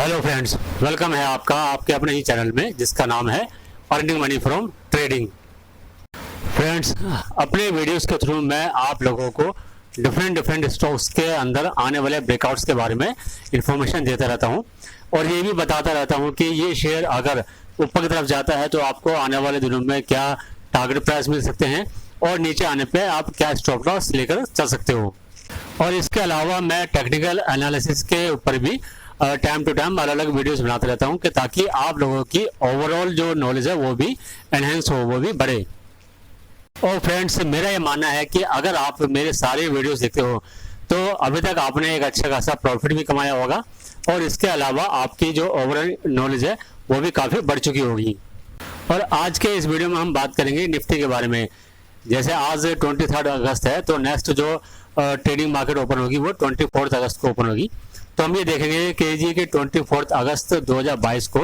Hello friends, welcome है आपका आपके अपने ही चैनल में जिसका नाम है earning money from trading. Friends, अपने वीडियोस के थ्रू मैं आप लोगों को डिफरेंट स्टॉक्स के अंदर आने वाले ब्रेकआउट्स के बारे में इंफॉर्मेशन देता रहता हूं और ये भी बताता रहता हूं कि ये शेयर अगर ऊपर की तरफ जाता है तो आपको आने वाले दिनों में क्या टारगेट प्राइस मिल सकते हैं और नीचे आने पे आप क्या स्टॉप लॉस लेकर चल सकते हो। और इसके अलावा मैं टेक्निकल एनालिसिस के ऊपर भी टाइम टू टाइम अलग अलग वीडियोस बनाते रहता हूं कि ताकि आप लोगों की ओवरऑल जो नॉलेज है वो भी एनहेंस हो, वो भी बढ़े। और फ्रेंड्स, मेरा ये मानना है कि अगर आप मेरे सारे वीडियोस देखते हो तो अभी तक आपने एक अच्छा खासा प्रॉफिट भी कमाया होगा और इसके अलावा आपकी जो ओवरऑल नॉलेज है वो भी काफ़ी बढ़ चुकी होगी। और आज के इस वीडियो में हम बात करेंगे निफ्टी के बारे में। जैसे आज 23 अगस्त है तो नेक्स्ट जो ट्रेडिंग मार्केट ओपन होगी वो 24 अगस्त को ओपन होगी। तो हम ये देखेंगे कि जी के 24 अगस्त 2022 को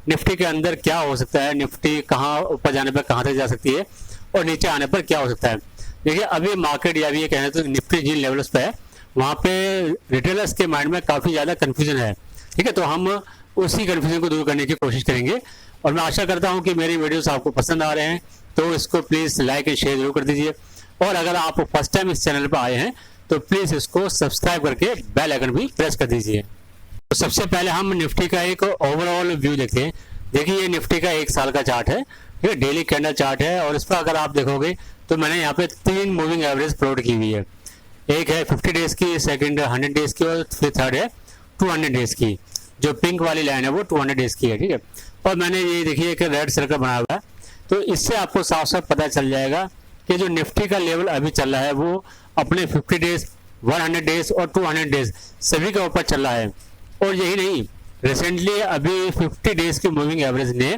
निफ्टी के अंदर क्या हो सकता है, निफ्टी कहाँ ऊपर जाने पर कहाँ तक जा सकती है और नीचे आने पर क्या हो सकता है। देखिए, अभी मार्केट या भी ये कहना तो निफ्टी जिन लेवल्स पे है वहाँ पे रिटेलर्स के माइंड में काफ़ी ज़्यादा कन्फ्यूजन है। ठीक है, तो हम उसी कन्फ्यूजन को दूर करने की कोशिश करेंगे और मैं आशा करता हूँ कि मेरी वीडियोस आपको पसंद आ रहे हैं तो इसको प्लीज़ लाइक एंड शेयर जरूर कर दीजिए। और अगर आप फर्स्ट टाइम इस चैनल पर आए हैं तो प्लीज़ इसको सब्सक्राइब करके बेल आइकन भी प्रेस कर दीजिए। तो सबसे पहले हम निफ्टी का एक ओवरऑल व्यू देखते हैं। देखिए, ये निफ्टी का 1 साल का चार्ट है, ठीक है, डेली कैंडल चार्ट है और इस पर अगर आप देखोगे तो मैंने यहाँ पे 3 मूविंग एवरेज प्लॉट की हुई है। एक है 50 डेज की, सेकंड 100 डेज की और फिर थर्ड है 200 डेज की। जो पिंक वाली लाइन है वो 200 डेज की है, ठीक है। और मैंने ये देखिए एक रेड सर्कल बनाया हुआ है, तो इससे आपको साफ साफ पता चल जाएगा कि जो निफ्टी का लेवल अभी चल रहा है वो अपने 50 डेज, 100 डेज और 200 डेज सभी के ऊपर चल रहा है। और यही नहीं, रिसेंटली अभी 50 डेज की मूविंग एवरेज ने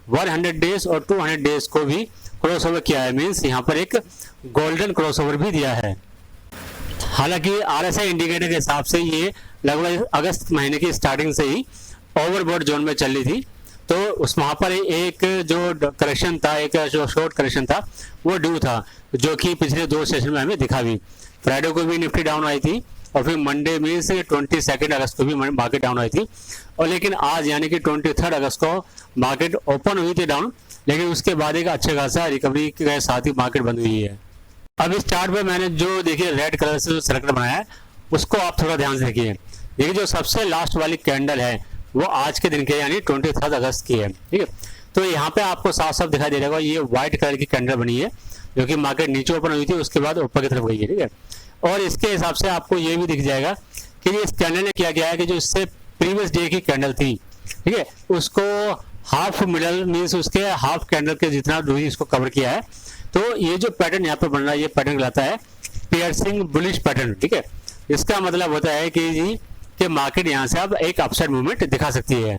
100 डेज और 200 डेज को भी क्रॉसओवर किया है, मीन्स यहाँ पर एक गोल्डन क्रॉसओवर भी दिया है। हालांकि आरएसआई इंडिकेटर के हिसाब से ये लगभग अगस्त महीने की स्टार्टिंग से ही ओवरबॉट जोन में चल रही थी, तो उस वहाँ पर एक जो करेक्शन था, एक जो शॉर्ट करेक्शन था वो ड्यू था, जो कि पिछले 2 सेशन में हमें दिखा भी। फ्राइडे को भी निफ्टी डाउन आई थी और फिर मंडे में से 22 अगस्त को भी मार्केट डाउन आई थी। और लेकिन आज यानी कि 23 अगस्त को मार्केट ओपन हुई थी डाउन, लेकिन उसके बाद एक अच्छे खासा रिकवरी के साथ ही मार्केट बंद हुई है। अब इस चार्ट पे मैंने जो देखिए रेड कलर से जो सर्कल बनाया है उसको आप थोड़ा ध्यान से देखिए। देखिए, जो सबसे लास्ट वाली कैंडल है वो आज के दिन के यानी 23 अगस्त की है, ठीक है। तो यहाँ पे आपको साफ साफ दिखाई दे रहा होगा, ये व्हाइट कलर की कैंडल बनी है जो कि मार्केट नीचे ओपन हुई थी, उसके बाद ऊपर की तरफ गई है, ठीक है। और इसके हिसाब से आपको ये भी दिख जाएगा कि इस कैंडल ने किया गया है कि जो इससे प्रीवियस डे की कैंडल थी, ठीक है, उसको हाफ मिडल मीन्स उसके हाफ कैंडल के जितना दूरी इसको कवर किया है। तो ये जो पैटर्न यहाँ पे बन रहा है ये पैटर्न कहलाता है पियर्सिंग बुलिश पैटर्न, ठीक है। इसका मतलब होता है कि जी कि मार्केट यहाँ से अब एक अपसाइड मूवमेंट दिखा सकती है।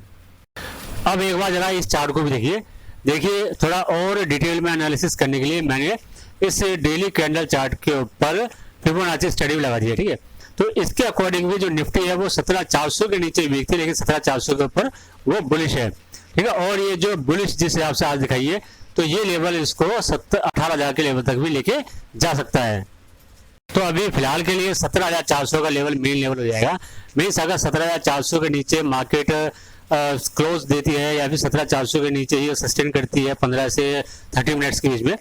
अब एक बार जरा इस चार्ट को भी देखिए। देखिए, थोड़ा और डिटेल में एनालिसिस करने के लिए मैंने इस डेली कैंडल चार्ट के ऊपर फिबोनाची स्टडी भी लगा दी है, ठीक है। तो इसके अकॉर्डिंग भी जो निफ्टी है वो 17,400 के नीचे वीक थी, लेकिन 17,400 के ऊपर वो बुलिश है, ठीक है। और ये जो बुलिश जिस हिसाब से आज दिखाई है तो ये लेवल इसको 18,000 के लेवल तक भी लेके जा सकता है। तो अभी फिलहाल के लिए 17,400 का लेवल मेन लेवल हो जाएगा। मीन्स अगर 17,400 के नीचे मार्केट क्लोज देती है या फिर 17,400 के नीचे ही सस्टेन करती है 15 से 30 मिनट्स के बीच में,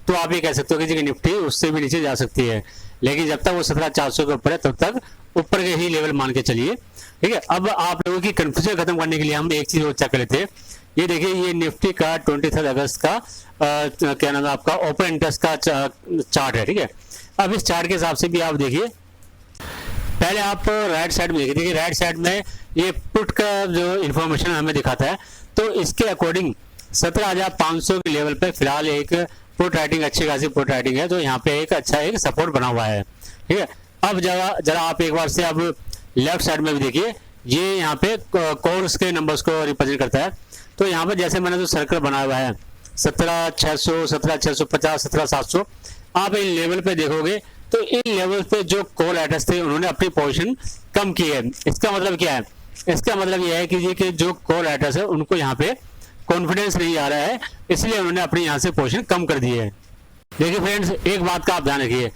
तो आप ये कह सकते हो कि निफ्टी उससे भी नीचे जा सकती है। लेकिन जब तक वो 17,400 के ऊपर है तब तक ऊपर के ही लेवल मान के चलिए, ठीक है। अब आप लोगों की कंफ्यूजन खत्म करने के लिए हम एक चीज और चेक कर लेते हैं। ये देखिए, ये निफ्टी का 23 अगस्त का क्या नाम है आपका ओपन इंटरेस्ट का चार्ट है, ठीक है। अब इस चार्ट के हिसाब से भी आप देखिए, पहले आप राइट साइड में देखिए, राइट साइड में ये पुट का जो इन्फॉर्मेशन हमें दिखाता है, तो इसके अकॉर्डिंग 17,500 के लेवल पे फिलहाल एक पुट राइटिंग, अच्छी खासी पुट राइटिंग है, तो यहाँ पे एक अच्छा एक सपोर्ट बना हुआ है, ठीक है। अब जरा आप एक बार से अब लेफ्ट साइड में भी देखिए, ये यहाँ पे कोर्स के नंबर्स को रिप्रेजेंट करता है। तो यहाँ पे जैसे मैंने जो सर्कल बनाया हुआ है 17,600, 17,650, 17,700, आप इन लेवल पे देखोगे तो इन लेवल पे जो कॉल राइटर्स थे उन्होंने अपनी पोजीशन कम की है। इसका मतलब क्या है? इसका मतलब यह है कि ये कि जो कॉल राइटर्स है उनको यहाँ पे कॉन्फिडेंस नहीं आ रहा है, इसलिए उन्होंने अपनी यहाँ से पोजीशन कम कर दी है। देखिए फ्रेंड्स, एक बात का आप ध्यान रखिए,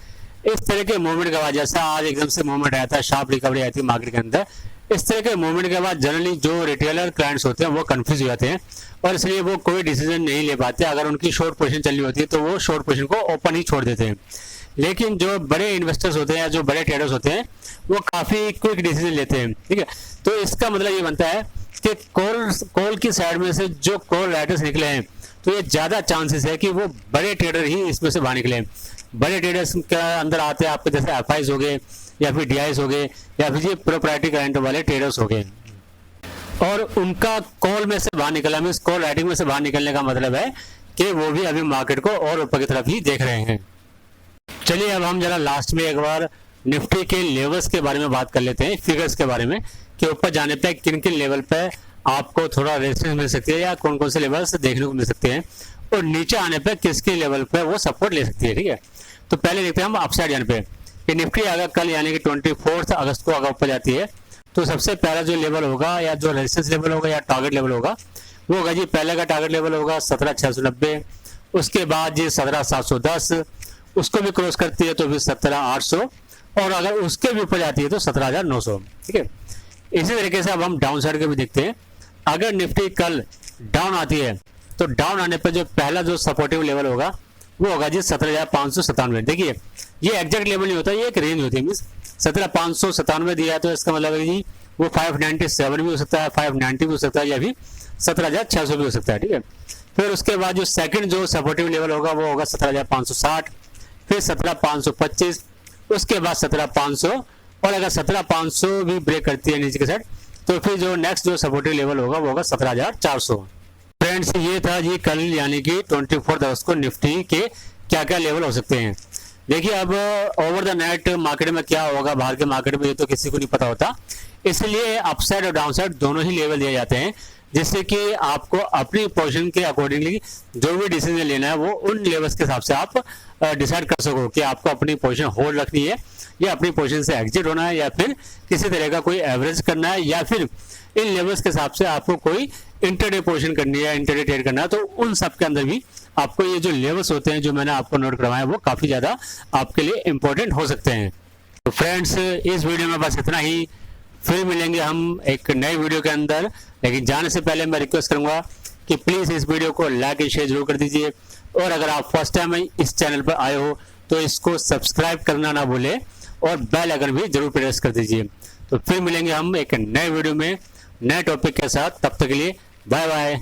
इस तरह के मूवमेंट के बाद जैसा आज एकदम से मूवमेंट आया था, शार्प रिकवरी आई थी मार्केट के अंदर, इस तरह के मूवमेंट के बाद जनरली जो रिटेलर क्लाइंट्स होते हैं वो कंफ्यूज हो जाते हैं और इसलिए वो कोई डिसीजन नहीं ले पाते। अगर उनकी शॉर्ट पोजीशन चल रही होती है तो वो शॉर्ट पोजीशन को ओपन ही छोड़ देते हैं। लेकिन जो बड़े इन्वेस्टर्स होते हैं या जो बड़े ट्रेडर्स होते हैं वो काफ़ी क्विक डिसीजन लेते हैं, ठीक है। तो इसका मतलब ये बनता है कि कॉल की साइड में से जो कॉल राइटर्स निकले हैं तो ये ज़्यादा चांसेस है कि वो बड़े ट्रेडर ही इसमें से बाहर निकले। बड़े ट्रेडर्स के अंदर आते हैं आपके जैसे एफआईज हो गए या फिर डीआईज हो गए या फिर ये प्रोप्राइटरी करंट वाले ट्रेडर्स हो गए, और उनका कॉल में से बाहर निकलना, मीन्स कॉल राइटिंग में से बाहर निकलने का मतलब है कि वो भी अभी मार्केट को और ऊपर की तरफ ही देख रहे हैं। चलिए अब हम जरा लास्ट में एक बार निफ्टी के लेवल्स के बारे में बात कर लेते हैं, फिगर्स के बारे में, कि ऊपर जाने पे किन किन लेवल पे आपको थोड़ा रेजिस्टेंस मिल सकती है या कौन कौन से लेवल्स देखने को मिल सकते हैं, और नीचे आने पे किसके लेवल पे वो सपोर्ट ले सकती है, ठीक है। तो पहले देखते हैं हम अपसाइड जाने पे कि निफ्टी अगर कल यानी कि 24 अगस्त को अगर ऊपर जाती है तो सबसे पहला जो लेवल होगा या जो रेजिस्टेंस लेवल होगा या टारगेट लेवल होगा वो होगा जी, पहले का टारगेट लेवल होगा 17,690, उसके बाद जी 17,710, उसको भी क्रॉस करती है तो फिर 17,800, और अगर उसके भी ऊपर जाती है तो 17,900, ठीक है। इसी तरीके से अब हम डाउन साइड के भी देखते हैं। अगर निफ्टी कल डाउन आती है तो डाउन आने पर जो पहला जो सपोर्टिव लेवल होगा वो होगा जी 17,597। देखिए ये एग्जैक्ट लेवल नहीं होता, ये एक रेंज होती है, मीन्स 17,597 दिया है तो इसका मतलब है जी वो 597 भी हो सकता है, 590 भी हो सकता है, या फिर 17,600 भी हो सकता है, ठीक है। फिर उसके बाद जो सेकंड जो सपोर्टिव लेवल होगा वो होगा 17,560, फिर 17,525, उसके बाद 17,500, और अगर 17,500 भी ब्रेक करती है नीचे के साइड तो फिर जो नेक्स्ट जो सपोर्टिव लेवल होगा वो होगा 17,400। फ्रेंड्स ये था जी कल यानी कि 24 अगस्त को निफ्टी के क्या क्या लेवल हो सकते हैं। देखिए अब ओवर द नेट मार्केट में क्या होगा, बाहर के मार्केट में ये तो किसी को नहीं पता होता, इसलिए अपसाइड और डाउन साइड दोनों ही लेवल दिए जाते हैं, जिससे कि आपको अपनी पोजीशन के अकॉर्डिंगली जो भी डिसीजन लेना है वो उन लेवल्स के हिसाब से आप डिसाइड कर सको कि आपको अपनी पोजीशन होल्ड रखनी है या अपनी पोजीशन से एग्जिट होना है या फिर किसी तरह का कोई एवरेज करना है, या फिर इन लेवल्स के हिसाब से आपको कोई इंटरडे पोजीशन करनी है, इंटरडे ट्रेड करना है। तो उन सब के अंदर भी आपको ये जो लेवल्स होते हैं जो मैंने आपको नोट करवाया वो काफ़ी ज़्यादा आपके लिए इंपॉर्टेंट हो सकते हैं। तो फ्रेंड्स इस वीडियो में बस इतना ही, फिर मिलेंगे हम एक नए वीडियो के अंदर। लेकिन जाने से पहले मैं रिक्वेस्ट करूंगा कि प्लीज़ इस वीडियो को लाइक एंड शेयर जरूर कर दीजिए, और अगर आप फर्स्ट टाइम इस चैनल पर आए हो तो इसको सब्सक्राइब करना ना भूलें और बेल आइकन भी जरूर प्रेस कर दीजिए। तो फिर मिलेंगे हम एक नए वीडियो में नए टॉपिक के साथ, तब तक के लिए बाय बाय।